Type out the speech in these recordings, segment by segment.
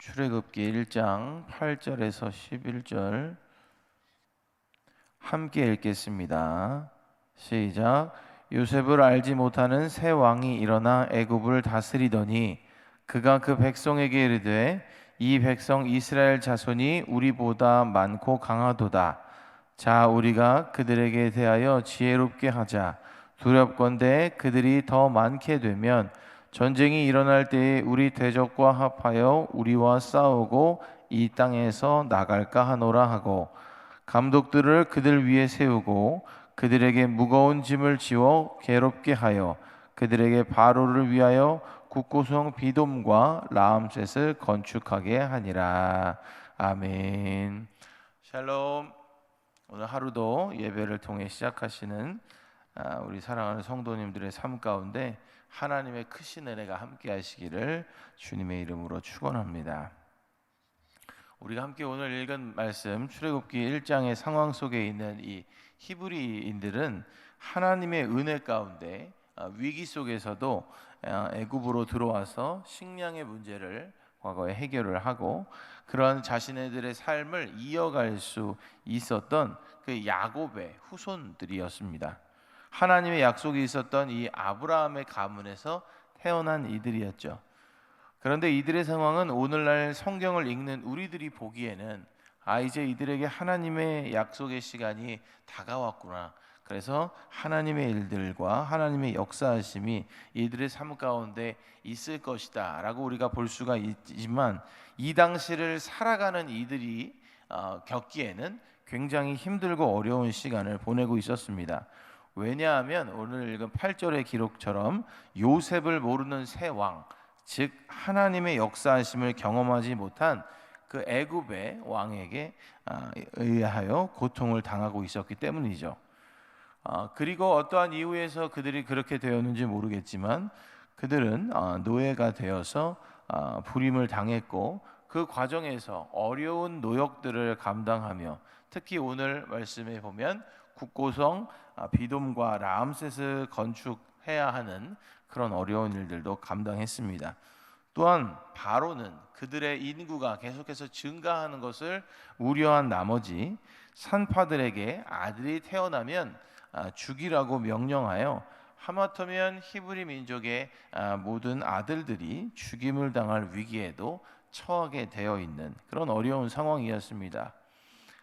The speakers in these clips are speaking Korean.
출애굽기 1장 8절에서 11절 함께 읽겠습니다. 시작. 요셉을 알지 못하는 새 왕이 일어나 애굽을 다스리더니 그가 그 백성에게 이르되 이 백성 이스라엘 자손이 우리보다 많고 강하도다. 자, 우리가 그들에게 대하여 지혜롭게 하자. 두렵건대 그들이 더 많게 되면 전쟁이 일어날 때에 우리 대적과 합하여 우리와 싸우고 이 땅에서 나갈까 하노라 하고, 감독들을 그들 위에 세우고 그들에게 무거운 짐을 지워 괴롭게 하여 그들에게 바로를 위하여 국고성 비돔과 라암셋을 건축하게 하니라. 아멘. 샬롬. 오늘 하루도 예배를 통해 시작하시는 우리 사랑하는 성도님들의 삶 가운데 하나님의 크신 은혜가 함께 하시기를 주님의 이름으로 축원합니다. 우리가 함께 오늘 읽은 말씀 출애굽기 1장의 상황 속에 있는 이 히브리인들은 하나님의 은혜 가운데 위기 속에서도 애굽으로 들어와서 식량의 문제를 과거에 해결을 하고 그런 자신들의 삶을 이어갈 수 있었던 그 야곱의 후손들이었습니다. 하나님의 약속이 있었던 이 아브라함의 가문에서 태어난 이들이었죠. 그런데 이들의 상황은 오늘날 성경을 읽는 우리들이 보기에는 이제 이들에게 하나님의 약속의 시간이 다가왔구나. 그래서 하나님의 일들과 하나님의 역사하심이 이들의 삶 가운데 있을 것이다 라고 우리가 볼 수가 있지만, 이 당시를 살아가는 이들이 겪기에는 굉장히 힘들고 어려운 시간을 보내고 있었습니다. 왜냐하면 오늘 읽은 8절의 기록처럼 요셉을 모르는 새 왕, 즉 하나님의 역사하심을 경험하지 못한 그 애굽의 왕에게 의하여 고통을 당하고 있었기 때문이죠. 그리고 어떠한 이유에서 그들이 그렇게 되었는지 모르겠지만 그들은 노예가 되어서 불임을 당했고 그 과정에서 어려운 노역들을 감당하며, 특히 오늘 말씀에 보면 국고성 비돔과 라암셋을 건축해야 하는 그런 어려운 일들도 감당했습니다. 또한 바로는 그들의 인구가 계속해서 증가하는 것을 우려한 나머지 산파들에게 아들이 태어나면 죽이라고 명령하여 하마터면 히브리 민족의 모든 아들들이 죽임을 당할 위기에도 처하게 되어 있는 그런 어려운 상황이었습니다.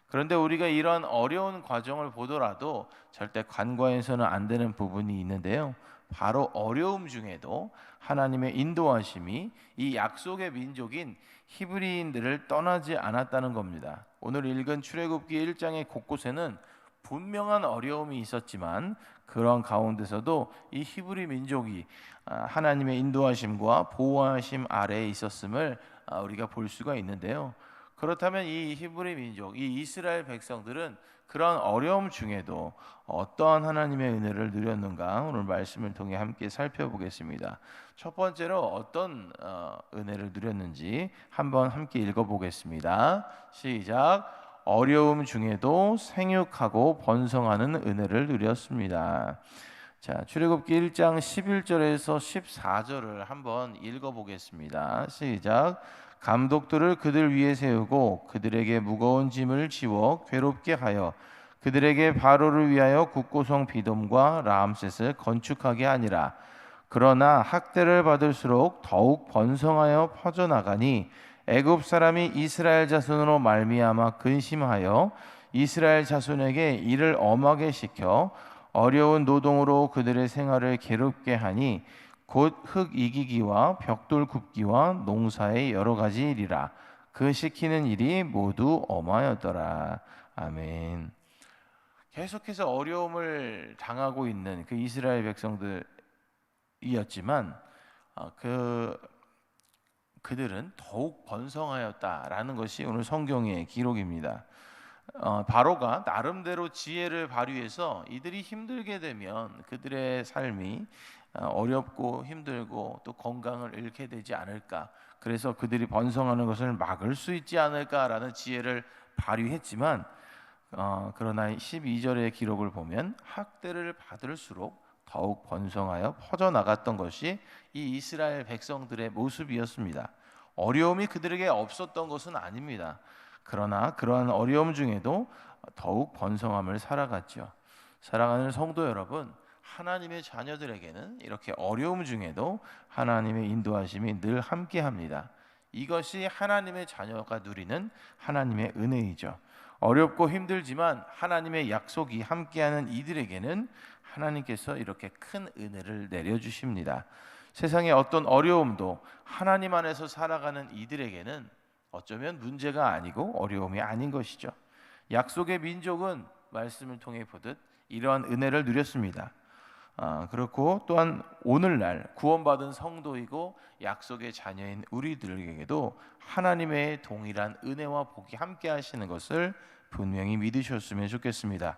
그런데 우리가 이런 어려운 과정을 보더라도 절대 간과해서는 안 되는 부분이 있는데요. 바로 어려움 중에도 하나님의 인도하심이 이 약속의 민족인 히브리인들을 떠나지 않았다는 겁니다. 오늘 읽은 출애굽기 1장의 곳곳에는 분명한 어려움이 있었지만 그런 가운데서도 이 히브리 민족이 하나님의 인도하심과 보호하심 아래에 있었음을 우리가 볼 수가 있는데요. 그렇다면 이 히브리 민족, 이 이스라엘 백성들은 그런 어려움 중에도 어떠한 하나님의 은혜를 누렸는가 오늘 말씀을 통해 함께 살펴보겠습니다. 첫 번째로 어떤 은혜를 누렸는지 한번 함께 읽어보겠습니다. 시작. 어려움 중에도 생육하고 번성하는 은혜를 누렸습니다. 자, 출애굽기 1장 11절에서 14절을 한번 읽어보겠습니다. 시작. 감독들을 그들 위에 세우고 그들에게 무거운 짐을 지워 괴롭게 하여 그들에게 바로를 위하여 국고성 비돔과 라암셋을 건축하게 하니라. 그러나 학대를 받을수록 더욱 번성하여 퍼져나가니 애굽 사람이 이스라엘 자손으로 말미암아 근심하여 이스라엘 자손에게 이를 엄하게 시켜 어려운 노동으로 그들의 생활을 괴롭게 하니 곧 흙 이기기와 벽돌 굽기와 농사의 여러 가지 일이라. 그 시키는 일이 모두 엄하였더라. 아멘. 계속해서 어려움을 당하고 있는 그 이스라엘 백성들이었지만 그들은 더욱 번성하였다라는 것이 오늘 성경의 기록입니다. 바로가 나름대로 지혜를 발휘해서 이들이 힘들게 되면 그들의 삶이 어렵고 힘들고 또 건강을 잃게 되지 않을까, 그래서 그들이 번성하는 것을 막을 수 있지 않을까라는 지혜를 발휘했지만 그러나 12절의 기록을 보면 학대를 받을수록 더욱 번성하여 퍼져나갔던 것이 이 이스라엘 백성들의 모습이었습니다. 어려움이 그들에게 없었던 것은 아닙니다. 그러나 그러한 어려움 중에도 더욱 번성함을 살아갔죠. 사랑하는 성도 여러분, 하나님의 자녀들에게는 이렇게 어려움 중에도 하나님의 인도하심이 늘 함께합니다. 이것이 하나님의 자녀가 누리는 하나님의 은혜이죠. 어렵고 힘들지만 하나님의 약속이 함께하는 이들에게는 하나님께서 이렇게 큰 은혜를 내려주십니다. 세상의 어떤 어려움도 하나님 안에서 살아가는 이들에게는 어쩌면 문제가 아니고 어려움이 아닌 것이죠. 약속의 민족은 말씀을 통해 보듯 이러한 은혜를 누렸습니다. 그렇고 또한 오늘날 구원받은 성도이고 약속의 자녀인 우리들에게도 하나님의 동일한 은혜와 복이 함께 하시는 것을 분명히 믿으셨으면 좋겠습니다.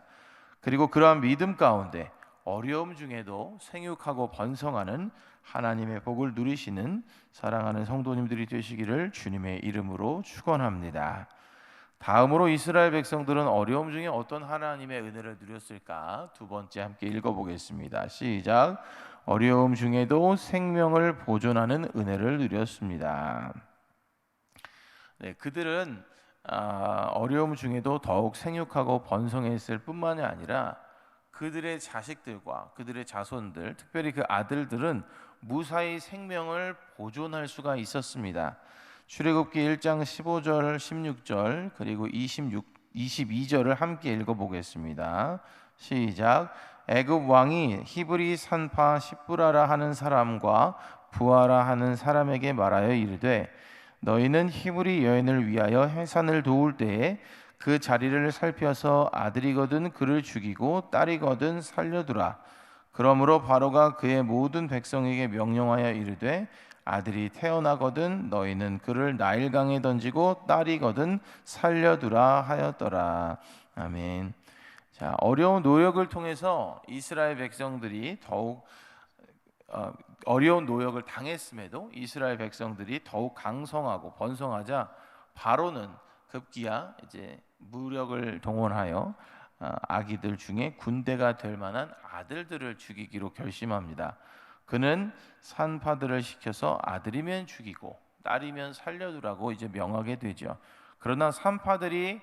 그리고 그러한 믿음 가운데 어려움 중에도 생육하고 번성하는 하나님의 복을 누리시는 사랑하는 성도님들이 되시기를 주님의 이름으로 축원합니다. 다음으로 이스라엘 백성들은 어려움 중에 어떤 하나님의 은혜를 누렸을까? 두 번째 함께 읽어보겠습니다. 시작. 어려움 중에도 생명을 보존하는 은혜를 누렸습니다. 네, 그들은 어려움 중에도 더욱 생육하고 번성했을 뿐만이 아니라 그들의 자식들과 그들의 자손들, 특별히 그 아들들은 무사히 생명을 보존할 수가 있었습니다. 출애굽기 1장 15절, 16절 그리고 22절을 함께 읽어보겠습니다. 시작. 애굽 왕이 히브리 산파 십부라라 하는 사람과 부하라 하는 사람에게 말하여 이르되 너희는 히브리 여인을 위하여 해산을 도울 때에 그 자리를 살펴서 아들이거든 그를 죽이고 딸이거든 살려두라. 그러므로 바로가 그의 모든 백성에게 명령하여 이르되 아들이 태어나거든 너희는 그를 나일강에 던지고 딸이거든 살려두라 하였더라. 아멘. 자, 어려운 노력을 통해서 이스라엘 백성들이 더욱 어려운 노력을 당했음에도 이스라엘 백성들이 더욱 강성하고 번성하자 바로는 급기야 이제 무력을 동원하여 아기들 중에 군대가 될 만한 아들들을 죽이기로 결심합니다. 그는 산파들을 시켜서 아들이면 죽이고 딸이면 살려두라고 이제 명하게 되죠. 그러나 산파들이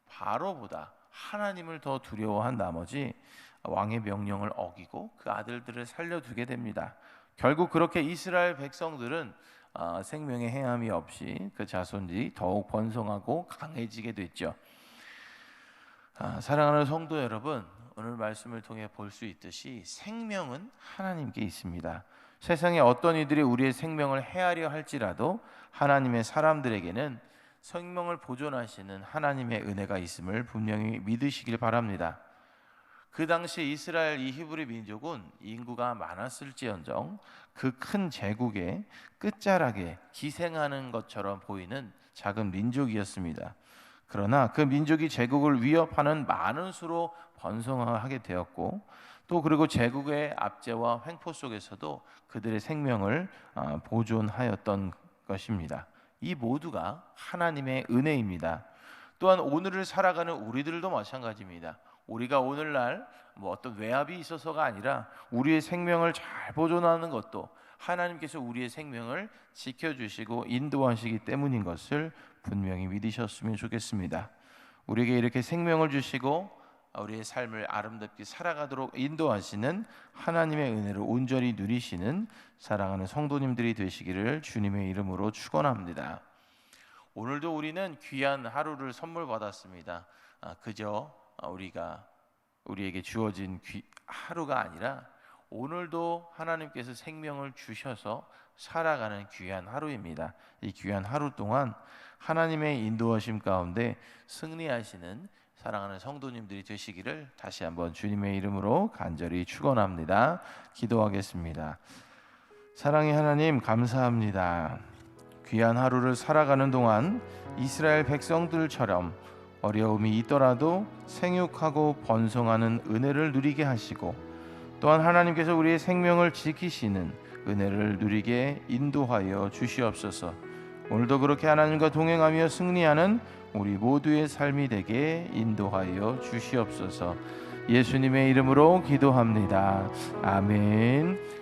바로보다 하나님을 더 두려워한 나머지 왕의 명령을 어기고 그 아들들을 살려두게 됩니다. 결국 그렇게 이스라엘 백성들은 생명의 해함이 없이 그 자손들이 더욱 번성하고 강해지게 됐죠. 사랑하는 성도 여러분, 오늘 말씀을 통해 볼 수 있듯이 생명은 하나님께 있습니다. 세상에 어떤 이들이 우리의 생명을 해하려 할지라도 하나님의 사람들에게는 생명을 보존하시는 하나님의 은혜가 있음을 분명히 믿으시길 바랍니다. 그 당시 이스라엘 이 히브리 민족은 인구가 많았을지언정 그 큰 제국의 끝자락에 기생하는 것처럼 보이는 작은 민족이었습니다. 그러나 그 민족이 제국을 위협하는 많은 수로 번성하게 되었고 또 그리고 제국의 압제와 횡포 속에서도 그들의 생명을 보존하였던 것입니다. 이 모두가 하나님의 은혜입니다. 또한 오늘을 살아가는 우리들도 마찬가지입니다. 우리가 오늘날 어떤 외압이 있어서가 아니라 우리의 생명을 잘 보존하는 것도 하나님께서 우리의 생명을 지켜주시고 인도하시기 때문인 것을 분명히 믿으셨으면 좋겠습니다. 우리에게 이렇게 생명을 주시고 우리의 삶을 아름답게 살아가도록 인도하시는 하나님의 은혜를 온전히 누리시는 사랑하는 성도님들이 되시기를 주님의 이름으로 축원합니다. 오늘도 우리는 귀한 하루를 선물 받았습니다. 그저 우리에게 주어진 하루가 아니라 오늘도 하나님께서 생명을 주셔서 살아가는 귀한 하루입니다. 이 귀한 하루 동안 하나님의 인도하심 가운데 승리하시는 사랑하는 성도님들이 되시기를 다시 한번 주님의 이름으로 간절히 축원합니다. 기도하겠습니다. 사랑의 하나님, 감사합니다. 귀한 하루를 살아가는 동안 이스라엘 백성들처럼 어려움이 있더라도 생육하고 번성하는 은혜를 누리게 하시고 또한 하나님께서 우리의 생명을 지키시는 은혜를 누리게 인도하여 주시옵소서. 오늘도 그렇게 하나님과 동행하며 승리하는 우리 모두의 삶이 되게 인도하여 주시옵소서. 예수님의 이름으로 기도합니다. 아멘.